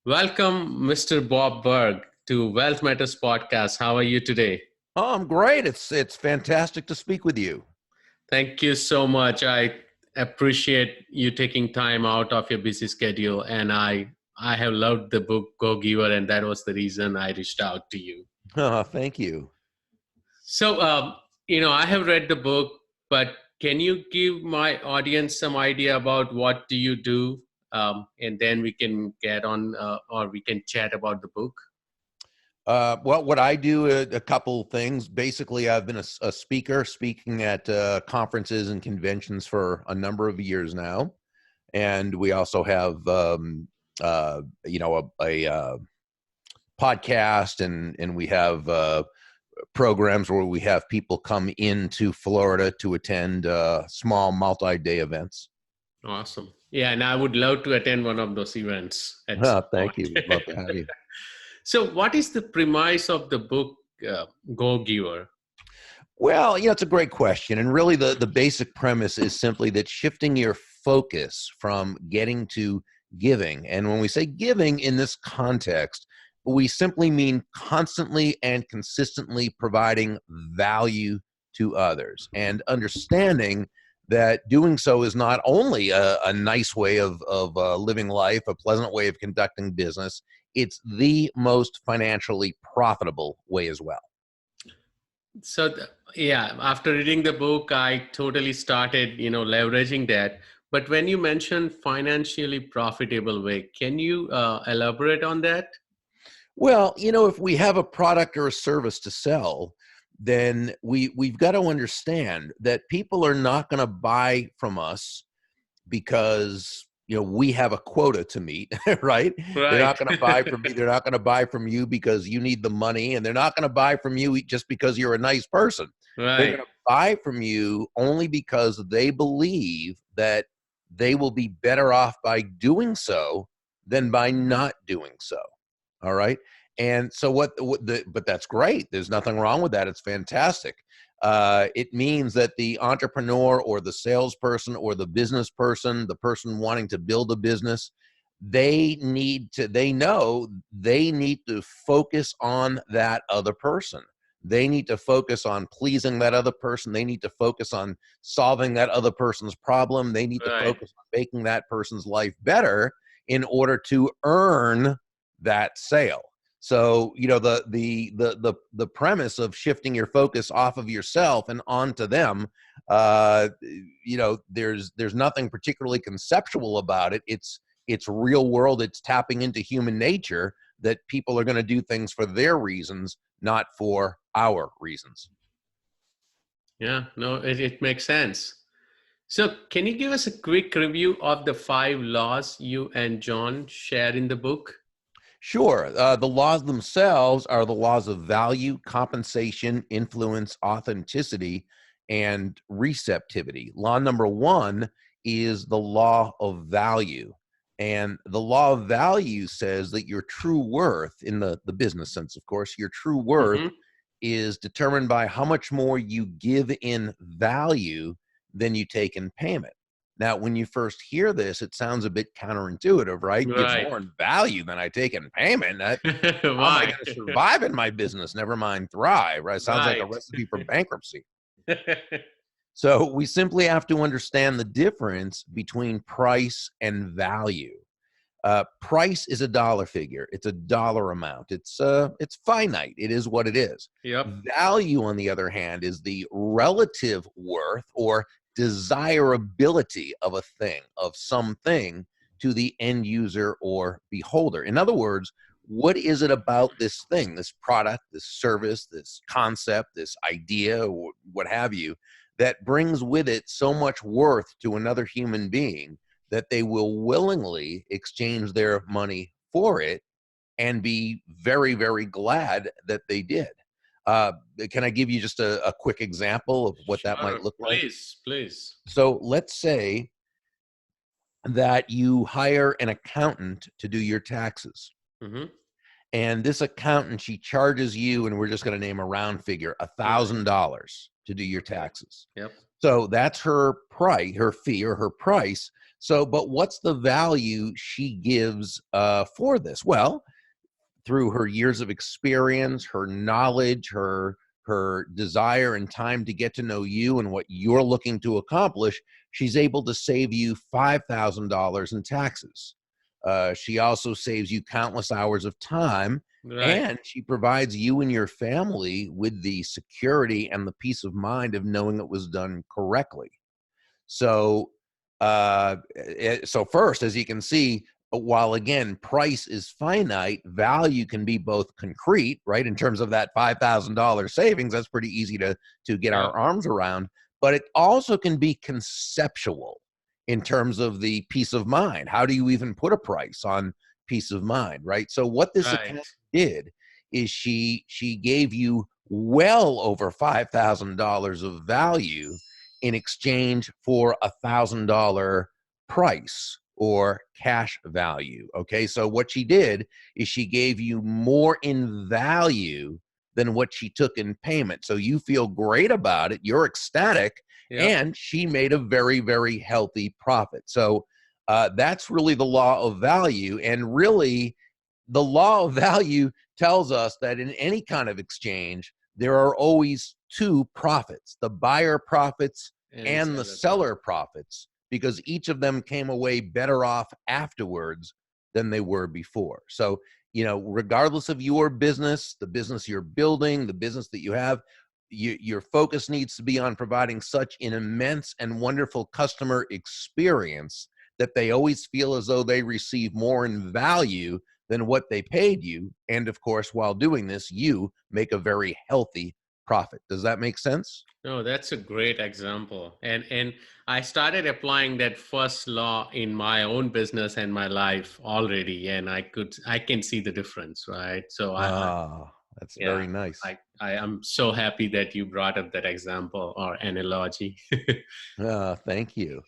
Welcome, Mr. Bob Burg, to Wealth Matters Podcast. How are you today? Oh, I'm great. It's fantastic to speak with you. Thank you so much. I appreciate you taking time out of your busy schedule, and I have loved the book Go Giver, and that was the reason I reached out to you. Thank you. So, I have read the book, but can you give my audience some idea about what do you do, and then we can get on, or we can chat about the book. Well, what I do, a couple things. Basically, I've been a speaker, speaking at conferences and conventions for a number of years now, and we also have, a podcast, and we have programs where we have people come into Florida to attend small multi-day events. Awesome. Yeah, and I would love to attend one of those events at some Thank point. you. We'd love to have you. So, what is the premise of the book Go Giver? Well, it's a great question. And really, the basic premise is simply that shifting your focus from getting to giving. And when we say giving in this context, we simply mean constantly and consistently providing value to others and understanding that doing so is not only a nice way of living life, a pleasant way of conducting business, it's the most financially profitable way as well. So, yeah, after reading the book, I totally started, leveraging that. But when you mentioned financially profitable way, can you elaborate on that? Well, if we have a product or a service to sell, then we've got to understand that people are not going to buy from us because we have a quota to meet, right? They're not Right. going to buy from me. They're not going to buy from you because you need the money, and they're not going to buy from you just because you're a nice person. They're going Right. to buy from you only because they believe that they will be better off by doing so than by not doing so. All right. And so but that's great. There's nothing wrong with that. It's fantastic. It means that the entrepreneur or the salesperson or the business person, the person wanting to build a business, they know they need to focus on that other person. They need to focus on pleasing that other person. They need to focus on solving that other person's problem. They need to Right. focus on making that person's life better in order to earn that sale. So, the premise of shifting your focus off of yourself and onto them, there's nothing particularly conceptual about it. It's real world. It's tapping into human nature that people are going to do things for their reasons, not for our reasons. Yeah, no, it makes sense. So, can you give us a quick review of the 5 laws you and John share in the book? Sure. The laws themselves are the laws of value, compensation, influence, authenticity, and receptivity. Law number one is the law of value. And the law of value says that your true worth, in the business sense, of course, your true worth Hmm. is determined by how much more you give in value than you take in payment. Now, when you first hear this, it sounds a bit counterintuitive, right? Give Right. more in value than I take in payment. How am I Why? going to survive in my business? Never mind thrive, right? It sounds like a Right. recipe for bankruptcy. So we simply have to understand the difference between price and value. Price is a dollar figure. It's a dollar amount. It's finite. It is what it is. Yep. Value, on the other hand, is the relative worth or desirability of a thing, of something, to the end user or beholder. In other words, what is it about this thing, this product, this service, this concept, this idea, or what have you, that brings with it so much worth to another human being that they will willingly exchange their money for it and be very, very glad that they did. Uh, can I give you just a quick example of what that might Sure. look like? Please, please. So let's say that you hire an accountant to do your taxes. Hmm. And this accountant, she charges you, and we're just going to name a round figure, Right. $1,000 to do your Okay. taxes. Yep. So that's her price, her fee, or her price. So, but what's the value she gives for this? Well, through her years of experience, her knowledge, her desire and time to get to know you and what you're looking to accomplish, she's able to save you $5,000 in taxes. She also saves you countless hours of time, Right. and she provides you and your family with the security and the peace of mind of knowing it was done correctly. So, so first, as you can see, while again price is finite, value can be both concrete, right? In terms of that $5,000 savings, that's pretty easy to get Yeah. our arms around. But it also can be conceptual in terms of the peace of mind. How do you even put a price on peace of mind, right? So what this Right. account did is she gave you well over $5,000 of value in exchange for $1,000 price or cash value. Okay, so what she did is she gave you more in value than what she took in payment. So you feel great about it, you're ecstatic, Yep. and she made a very, very healthy profit. So that's really the law of value. And really, the law of value tells us that in any kind of exchange, there are always two profits: the buyer profits And and the seller profit. seller profits, because each of them came away better off afterwards than they were before. So, regardless of your business, the business you're building, the business that you have, your focus needs to be on providing such an immense and wonderful customer experience that they always feel as though they receive more in value than what they paid you. And of course, while doing this, you make a very healthy profit. Does that make sense? No, that's a great example. And I started applying that first law in my own business and my life already, and I can see the difference, right? So Ah, that's yeah, very nice. I am so happy that you brought up that example or analogy. Thank you.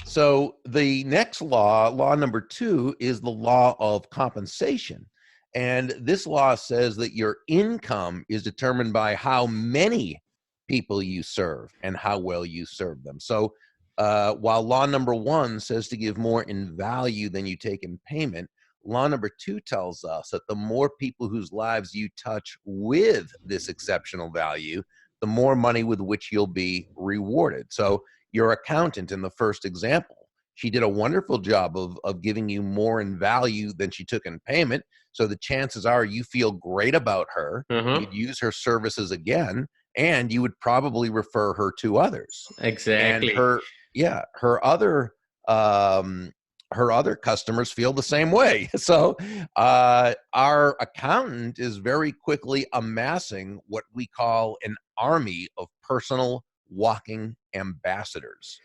So the next law, law number 2, is the law of compensation. And this law says that your income is determined by how many people you serve and how well you serve them. So while law number 1 says to give more in value than you take in payment, law number 2 tells us that the more people whose lives you touch with this exceptional value, the more money with which you'll be rewarded. So your accountant in the first example, she did a wonderful job of giving you more in value than she took in payment. So the chances are you feel great about her, Uh-huh. you'd use her services again, and you would probably refer her to others. And Exactly. yeah, um, her other customers feel the same way. So our accountant is very quickly amassing what we call an army of personal walking ambassadors.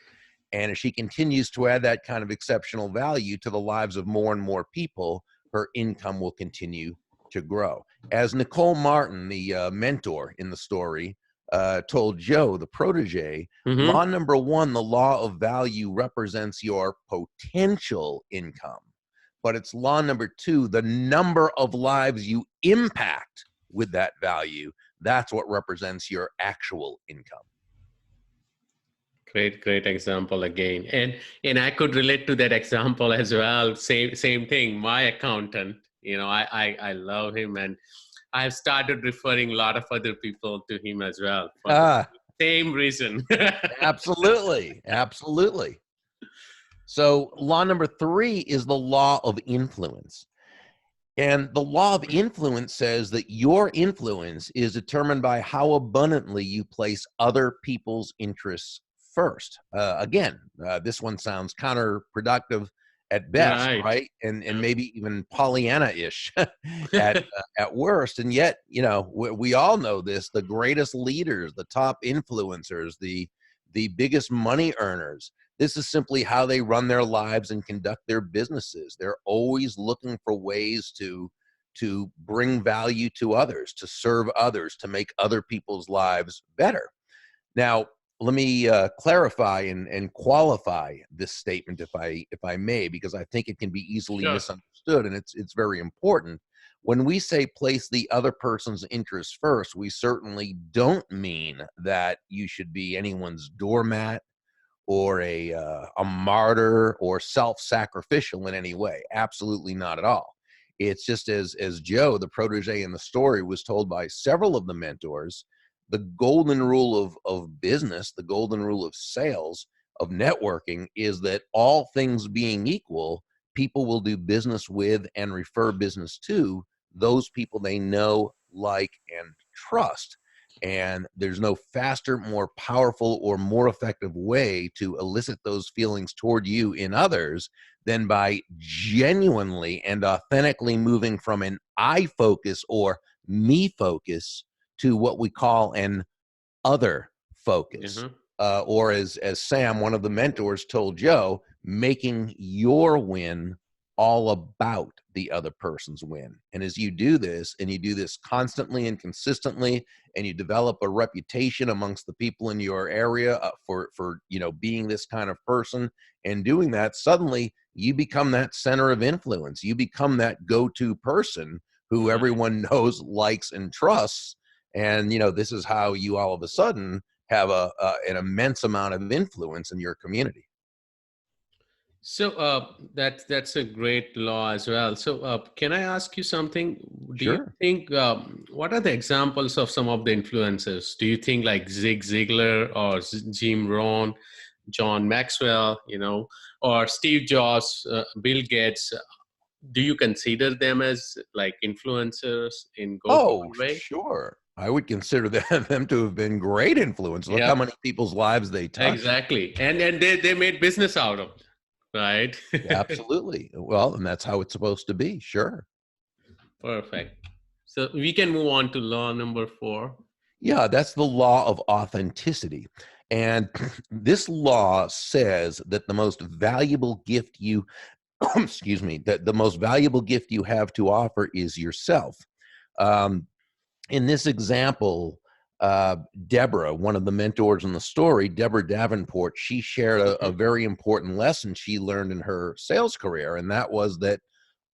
And as she continues to add that kind of exceptional value to the lives of more and more people, her income will continue to grow. As Nicole Martin, the mentor in the story, told Joe, the protege, Mm-hmm. law number 1, the law of value, represents your potential income. But it's law number 2, the number of lives you impact with that value. That's what represents your actual income. Great example again. And I could relate to that example as well. Same thing. My accountant, I love him, and I've started referring a lot of other people to him as well for the Ah, same reason. absolutely. Absolutely. So, law number 3 is the law of influence. And the law of influence says that your influence is determined by how abundantly you place other people's interests first. This one sounds counterproductive at best, Right. right? And maybe even Pollyanna-ish at worst. And yet, we all know this: the greatest leaders, the top influencers, the biggest money earners, this is simply how they run their lives and conduct their businesses. They're always looking for ways to bring value to others, to serve others, to make other people's lives better. Now, let me clarify and qualify this statement, if I may, because I think it can be easily Sure. misunderstood, and it's very important. When we say place the other person's interests first, we certainly don't mean that you should be anyone's doormat or a martyr or self-sacrificial in any way. Absolutely not at all. It's just as Joe, the protege in the story, was told by several of the mentors, the golden rule of business, the golden rule of sales, of networking, is that all things being equal, people will do business with and refer business to those people they know, like, and trust. And there's no faster, more powerful, or more effective way to elicit those feelings toward you in others than by genuinely and authentically moving from an I focus or me focus to what we call an other focus. Mhm. Or as Sam, one of the mentors, told Joe, making your win all about the other person's win. And as you do this, and you do this constantly and consistently, and you develop a reputation amongst the people in your area for being this kind of person, and doing that, suddenly you become that center of influence. You become that go-to person who Right. everyone knows, likes, and trusts. And this is how you all of a sudden have an immense amount of influence in your community. So that's a great law as well. So can I ask you something? Do you Sure. think what are the examples of some of the influencers? Do you think like Zig Ziglar or Jim Rohn, John Maxwell, or Steve Jobs, Bill Gates? Do you consider them as like influencers in good Oh, way? sure. I would consider them to have been great influence. Look how Yeah, many people's lives they touched. exactly. And they made business out of it, right? Absolutely. Well, and that's how it's supposed to be. Sure. Perfect. So we can move on to law number 4. Yeah, that's the law of authenticity. And this law says that the most valuable gift you, excuse me, that the most valuable gift you have to offer is yourself. Um, in this example, Deborah, one of the mentors in the story, Deborah Davenport, she shared a Mhm. very important lesson she learned in her sales career. And that was that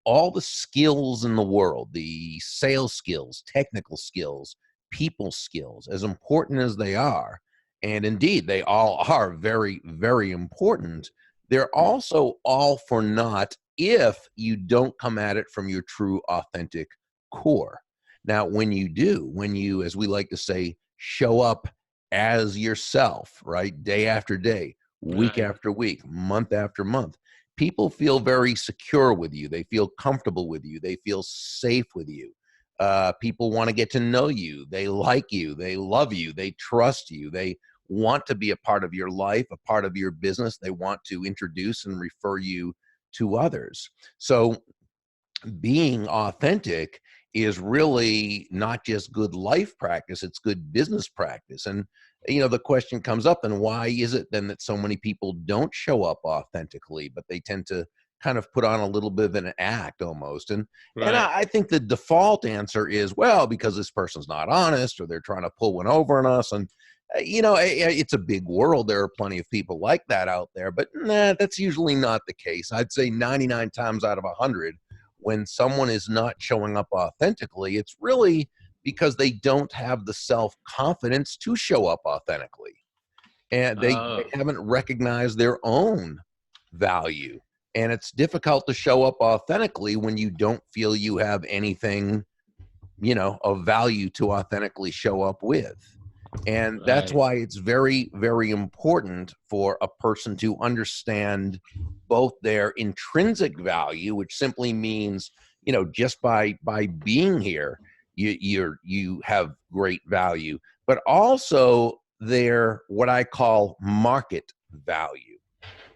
all the skills in the world, the sales skills, technical skills, people skills, as important as they are, and indeed they all are very, very important, they're also all for naught if you don't come at it from your true, authentic core. Now, when you do, when you, as we like to say, show up as yourself, right, day after day, week Right. after week, month after month, people feel very secure with you. They feel comfortable with you. They feel safe with you. People want to get to know you. They like you. They love you. They trust you. They want to be a part of your life, a part of your business. They want to introduce and refer you to others. So being authentic is really not just good life practice, it's good business practice. And the question comes up, and why is it then that so many people don't show up authentically, but they tend to kind of put on a little bit of an act almost? And Right. I think the default answer is, well, because this person's not honest, or they're trying to pull one over on us. And it's a big world. There are plenty of people like that out there, but nah, that's usually not the case. I'd say 99 times out of 100, when someone is not showing up authentically, it's really because they don't have the self-confidence to show up authentically. And they Oh, haven't recognized their own value. And it's difficult to show up authentically when you don't feel you have anything, of value to authentically show up with. And that's right. why it's very, very important for a person to understand both their intrinsic value, which simply means, just by being here, you have great value, but also their, what I call, market value.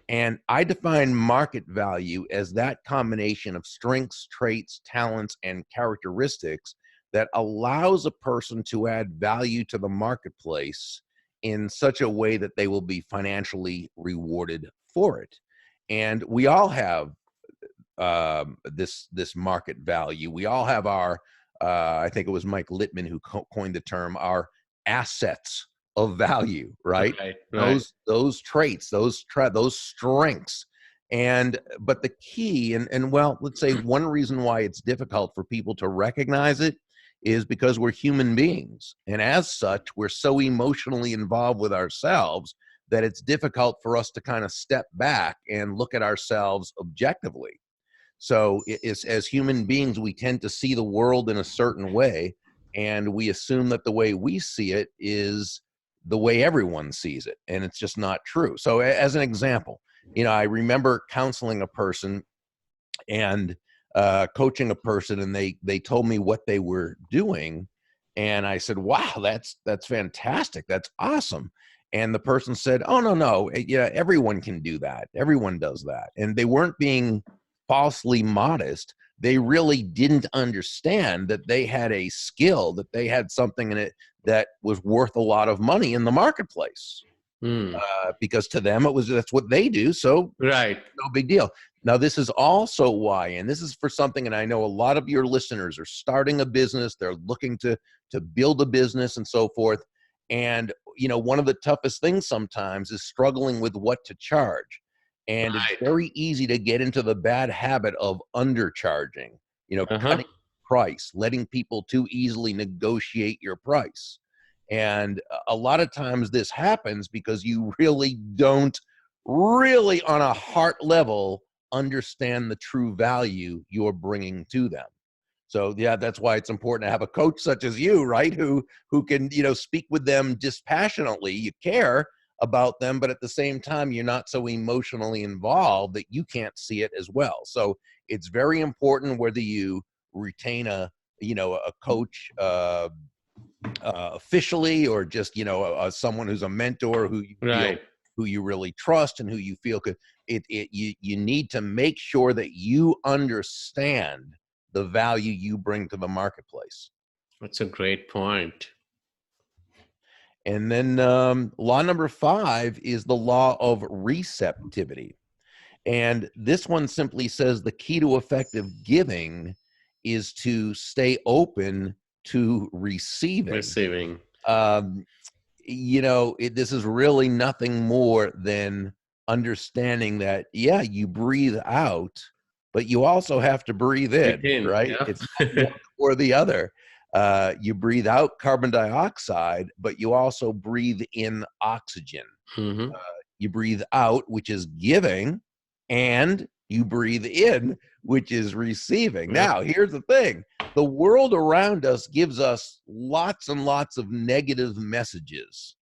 And I define market value as that combination of strengths, traits, talents, and characteristics that allows a person to add value to the marketplace in such a way that they will be financially rewarded for it. And we all have this market value. We all have our, I think it was Mike Littman who coined the term, our assets of value, right? Right. Right. Those traits, those strengths. And but the key, and well, let's say one reason why it's difficult for people to recognize it is because we're human beings, and as such, we're so emotionally involved with ourselves that it's difficult for us to kind of step back and look at ourselves objectively. So it's, as human beings, we tend to see the world in a certain way, and we assume that the way we see it is the way everyone sees it, and it's just not true. So as an example, I remember counseling a person and coaching a person, and they told me what they were doing, and I said, wow, that's fantastic, that's awesome. And the person said, oh, no, yeah, everyone can do that, everyone does that. And they weren't being falsely modest. They really didn't understand that they had a skill, that they had something in it that was worth a lot of money in the marketplace. Because to them that's what they do, so Right. no big deal. Now, this is also why, and this is for something, and I know a lot of your listeners are starting a business, they're looking to build a business and so forth. And one of the toughest things sometimes is struggling with what to charge. And it's Right. very easy to get into the bad habit of undercharging, Uh-huh. cutting price, letting people too easily negotiate your price. And a lot of times this happens because you really don't really on a heart level understand the true value you're bringing to them. So yeah, that's why it's important to have a coach such as you, right? Who can, speak with them dispassionately. You care about them, but at the same time, you're not so emotionally involved that you can't see it as well. So it's very important whether you retain a coach officially, or just someone who's a mentor Right. who you really trust and who you feel could you need to make sure that you understand the value you bring to the marketplace. That's a great point. And then law number 5 is the law of receptivity. And this one simply says the key to effective giving is to stay open to receiving. Receiving. Um, this is really nothing more than understanding that, yeah, you breathe out, but you also have to breathe in, Within. right? Yeah. It's not one or the other. You breathe out carbon dioxide, but you also breathe in oxygen. Mm-hmm. You breathe out, which is giving, and you breathe in, which is receiving. Yeah. Now, here's the thing. The world around us gives us lots and lots of negative messages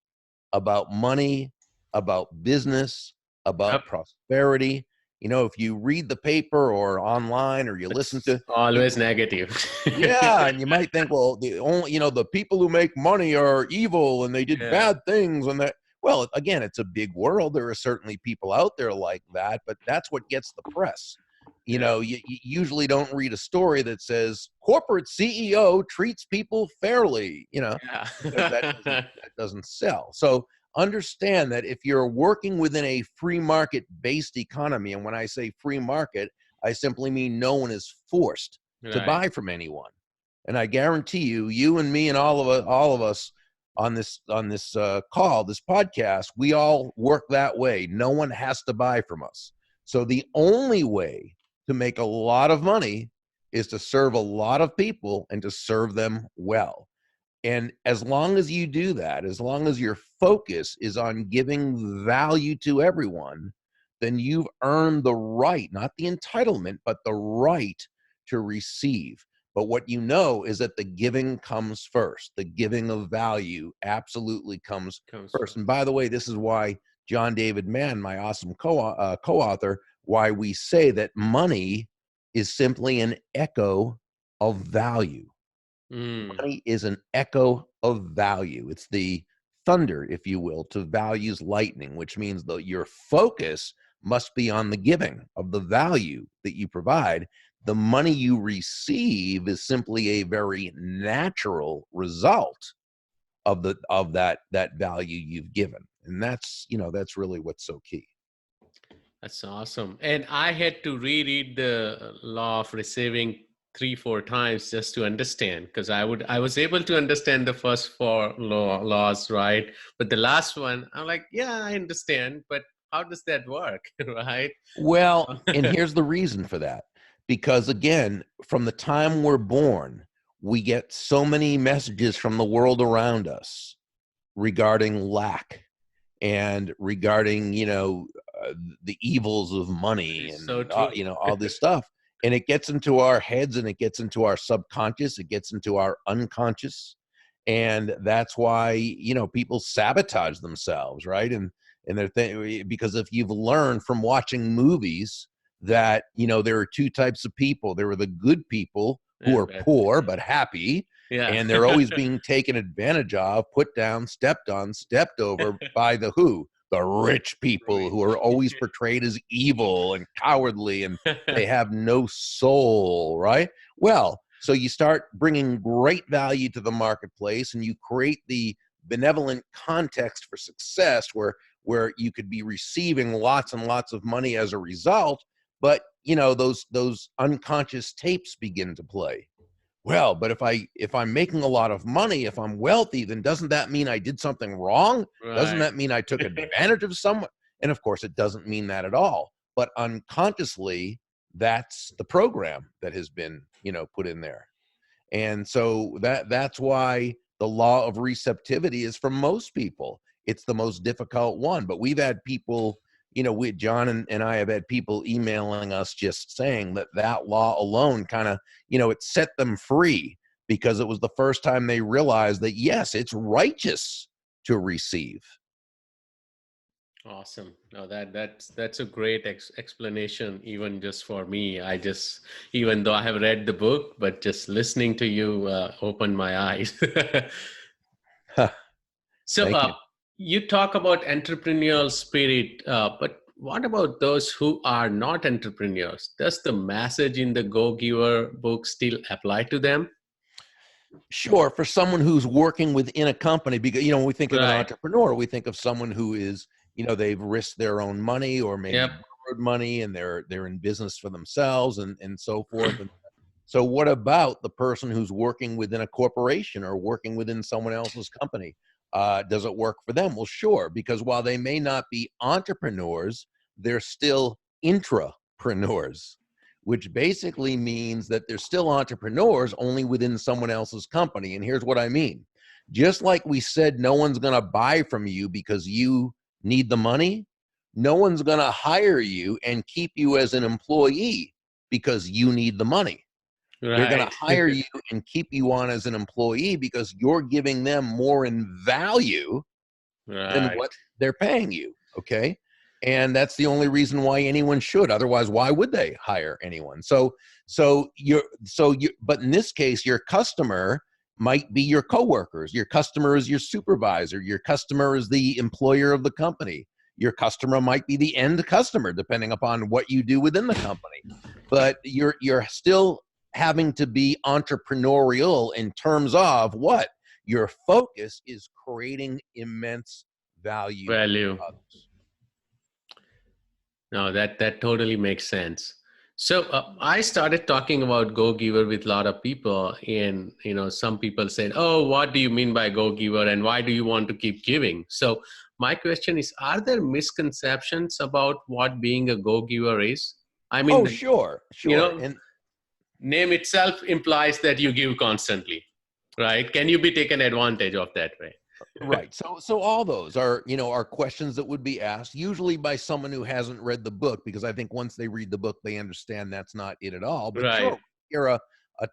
about money, about business, about Yep. prosperity. If you read the paper or online, or you listen It's to, always negative. yeah, and you might think, well, the only, the people who make money are evil and they did Yeah. bad things, and that, well, again, it's a big world. There are certainly people out there like that, but that's what gets the press. Yeah. You usually don't read a story that says corporate CEO treats people fairly, because that Yeah. doesn't sell. So understand that if you're working within a free market based economy, and when I say free market, I simply mean no one is forced to Right. buy from anyone. And I guarantee you and me and all of us on this call, this podcast, we all work that way. No one has to buy from us. So the only way to make a lot of money is to serve a lot of people and to serve them well. And as long as you do that, as long as your focus is on giving value to everyone, then you've earned the right, not the entitlement, but the right to receive. But what you know is that the giving comes first. The giving of value absolutely comes Comes first. And by the way, this is why John David Mann, my awesome co-author, why we say that money is simply an echo of value. Money is an echo of value. It's the thunder, if you will, to value's lightning, which means that your focus must be on the giving of the value that you provide. The money you receive is simply a very natural result of that value you've given. And that's really what's so key. That's awesome. And I had to reread the law of receiving 3-4 times just to understand, because I was able to understand the first 4 laws, right? But the last one, I'm like, yeah, I understand, but how does that work, right? Well, and here's the reason for that. Because again, from the time we're born, we get so many messages from the world around us regarding lack and regarding, the evils of money So and, true. all this stuff. And it gets into our heads and it gets into our subconscious, it gets into our unconscious. And that's why, people sabotage themselves, right? And because if you've learned from watching movies that, there are two types of people. There are the good people who And are bad. poor but happy, Yeah. and they're always being taken advantage of, put down, stepped on, stepped over by the who? The rich people, who are always portrayed as evil and cowardly, and they have no soul, right? Well, so you start bringing great value to the marketplace, and you create the benevolent context for success where you could be receiving lots and lots of money as a result. But those unconscious tapes begin to play. Well, but if I'm making a lot of money, if I'm wealthy, then doesn't that mean I did something wrong? Doesn't Right. that mean I took advantage of someone? And of course, it doesn't mean that at all. But unconsciously, that's the program that has been, put in there. And so that's why the law of receptivity is, for most people, it's the most difficult one. But we've had people, John and I have had people emailing us just saying that law alone kind of, it set them free, because it was the first time they realized that, yes, it's righteous to receive. Awesome. No, that's a great explanation, even just for me. Even though I have read the book, but just listening to you opened my eyes. So, Thank you. you talk about entrepreneurial spirit, but what about those who are not entrepreneurs? Does the message in the Go Giver book still apply to them? Sure, for someone who's working within a company, because when we think of an Right. entrepreneur, we think of someone who is, they've risked their own money, or maybe Yep. borrowed money, and they're in business for themselves, and so forth. And so what about the person who's working within a corporation or working within someone else's company? Does it work for them? Well, sure, because while they may not be entrepreneurs, they're still intrapreneurs, which basically means that they're still entrepreneurs, only within someone else's company. And here's what I mean. Just like we said, no one's going to buy from you because you need the money. No one's going to hire you and keep you as an employee because you need the money. They're going to Right. hire you and keep you on as an employee because you're giving them more in value than Right. what they're paying you. Okay. And that's the only reason why anyone should. Otherwise, why would they hire anyone? But in this case, your customer might be your coworkers. Your customer is your supervisor. Your customer is the employer of the company. Your customer might be the end customer, depending upon what you do within the company. But you're still having to be entrepreneurial in terms of what? Your focus is creating immense value Value. for others. No, that totally makes sense. So I started talking about Go Giver with a lot of people, and some people said, "Oh, what do you mean by Go Giver, and why do you want to keep giving?" So my question is: are there misconceptions about what being a Go Giver is? I mean, Oh, sure, sure. And name itself implies that you give constantly, right? Can you be taken advantage of that way? right. So all those are questions that would be asked, usually by someone who hasn't read the book, because I think once they read the book, they understand that's not it at all. But Right. sure, you're a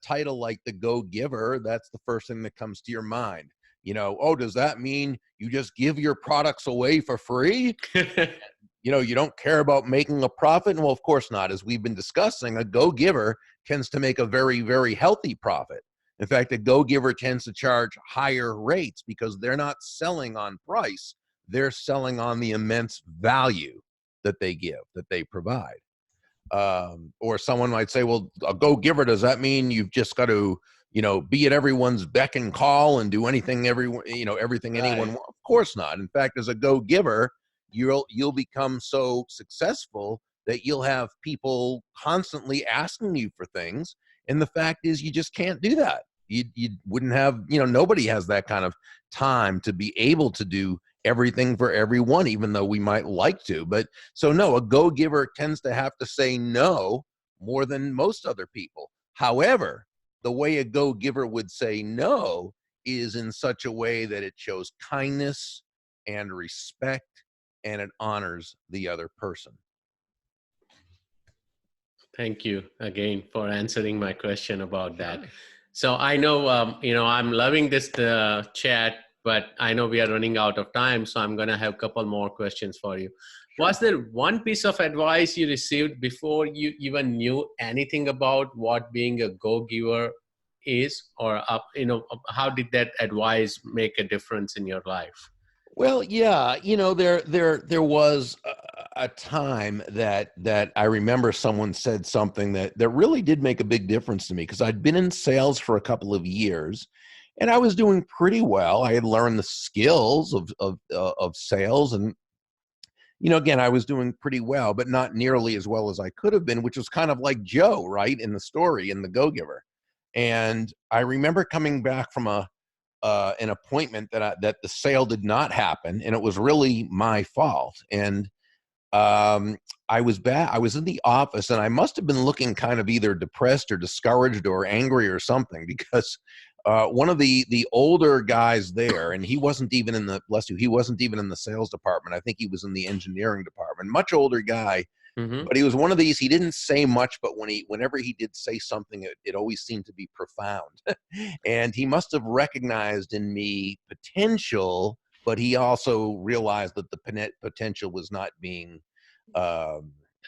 title like the Go Giver, that's the first thing that comes to your mind. Oh, does that mean you just give your products away for free? You don't care about making a profit? Well, of course not. As we've been discussing, a go giver tends to make a very, very healthy profit. In fact, a go giver tends to charge higher rates because they're not selling on price, they're selling on the immense value that they give, that they provide. Or someone might say, well, a go giver, does that mean you've just got to be at everyone's beck and call and do anything everything anyone Right. wants? Of course not. In fact, as a go giver, you'll become so successful that you'll have people constantly asking you for things, and the fact is you just can't do that. You wouldn't have, nobody has that kind of time to be able to do everything for everyone, even though we might like to. But so no, a go giver tends to have to say no more than most other people. However, the way a go giver would say no is in such a way that it shows kindness, and respect, and it honors the other person. Thank you again for answering my question about that. Sure. So I know, I'm loving this chat, but I know we are running out of time. So I'm going to have a couple more questions for you. Sure. Was there one piece of advice you received before you even knew anything about what being a go-giver is? Or, how did that advice make a difference in your life? Well, yeah, there was a time that I remember someone said something that really did make a big difference to me, because I'd been in sales for a couple of years, and I was doing pretty well. I had learned the skills of sales, and again, I was doing pretty well, but not nearly as well as I could have been, which was kind of like Joe, right, in the story, in the Go-Giver. And I remember coming back from an appointment that the sale did not happen, and it was really my fault. And I was back. I was in the office, and I must have been looking kind of either depressed or discouraged or angry or something, because one of the older guys there, and he wasn't even in the he wasn't even in the sales department. I think he was in the engineering department. Much older guy. Mm-hmm. But he was one of these, he didn't say much, but whenever he did say something, it always seemed to be profound. And he must have recognized in me potential, but he also realized that the potential was not being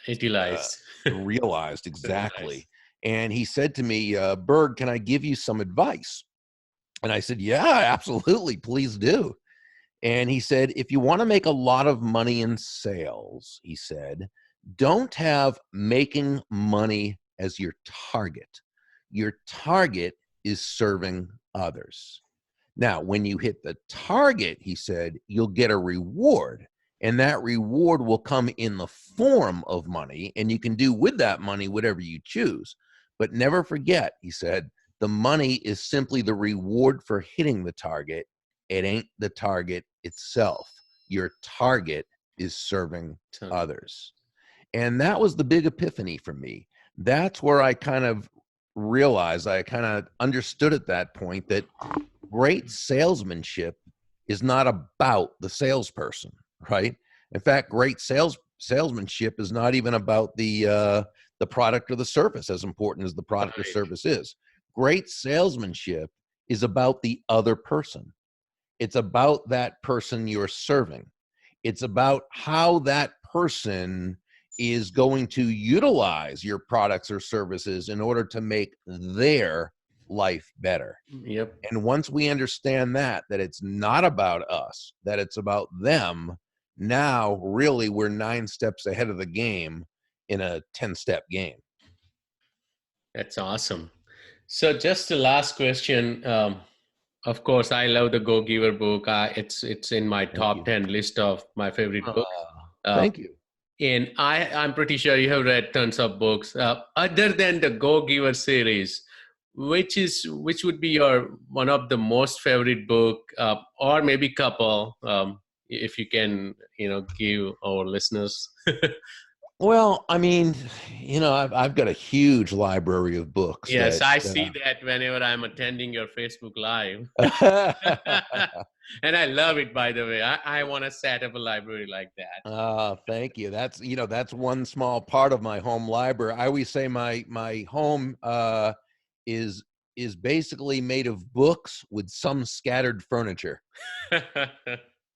Utilized. realized Realized. exactly. And he said to me, Burg, can I give you some advice? And I said, yeah, absolutely, please do. And he said, if you want to make a lot of money in sales, he said, don't have making money as your target. Your target is serving others. Now, when you hit the target, he said, you'll get a reward. And that reward will come in the form of money. And you can do with that money whatever you choose. But never forget, he said, the money is simply the reward for hitting the target. It ain't the target itself. Your target is serving others. And that was the big epiphany for me. That's where I kind of realized, I kind of understood at that point that great salesmanship is not about the salesperson, right? In fact, great salesmanship is not even about the product or the service, as important as the product or service is. Great salesmanship is about the other person. It's about that person you're serving. It's about how that person is going to utilize your products or services in order to make their life better. Yep. And once we understand that it's not about us, that it's about them, now really we're 9 steps ahead of the game in a 10-step game. That's awesome. So just the last question. Of course, I love the Go Giver book. It's in my top 10 list of my favorite books. Thank you. And I'm pretty sure you have read tons of books. Other than the Go Giver series, which would be your one of the most favorite book, or maybe couple, if you can, give our listeners. Well, I mean, I've got a huge library of books. Yes, I see that whenever I'm attending your Facebook Live. And I love it, by the way. I want to set up a library like that. Thank you. That's one small part of my home library. I always say my home is basically made of books with some scattered furniture.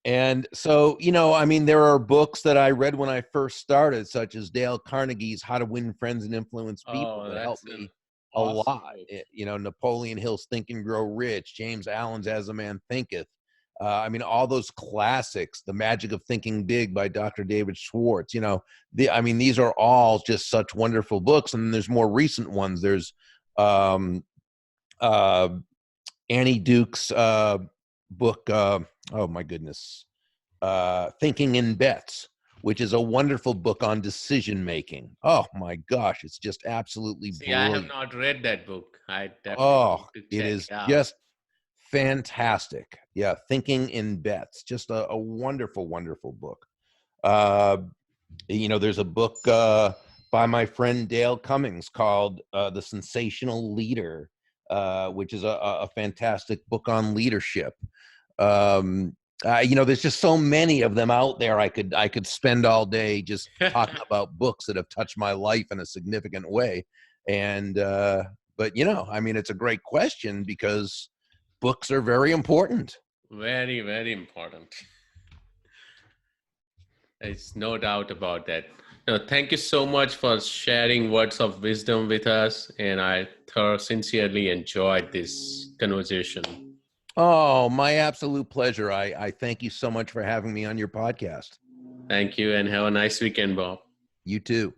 And so, I mean, there are books that I read when I first started, such as Dale Carnegie's How to Win Friends and Influence People, that helped me a lot. Napoleon Hill's Think and Grow Rich, James Allen's As a Man Thinketh. I mean, all those classics, The Magic of Thinking Big by Dr. David Schwartz, these are all just such wonderful books. And then there's more recent ones. There's Annie Duke's book, oh my goodness, Thinking in Bets, which is a wonderful book on decision making. Oh my gosh, it's just absolutely brilliant. I have not read that book. It is just fantastic. Yeah, Thinking in Bets, just a wonderful, wonderful book. There's a book by my friend Dale Cummings called The Sensational Leader, which is a fantastic book on leadership. There's just so many of them out there. I could spend all day just talking about books that have touched my life in a significant way. And but it's a great question because books are very important. Very, very important. There's no doubt about that. No, thank you so much for sharing words of wisdom with us, and I sincerely enjoyed this conversation. Oh, my absolute pleasure. I thank you so much for having me on your podcast. Thank you, and have a nice weekend, Bob. You too.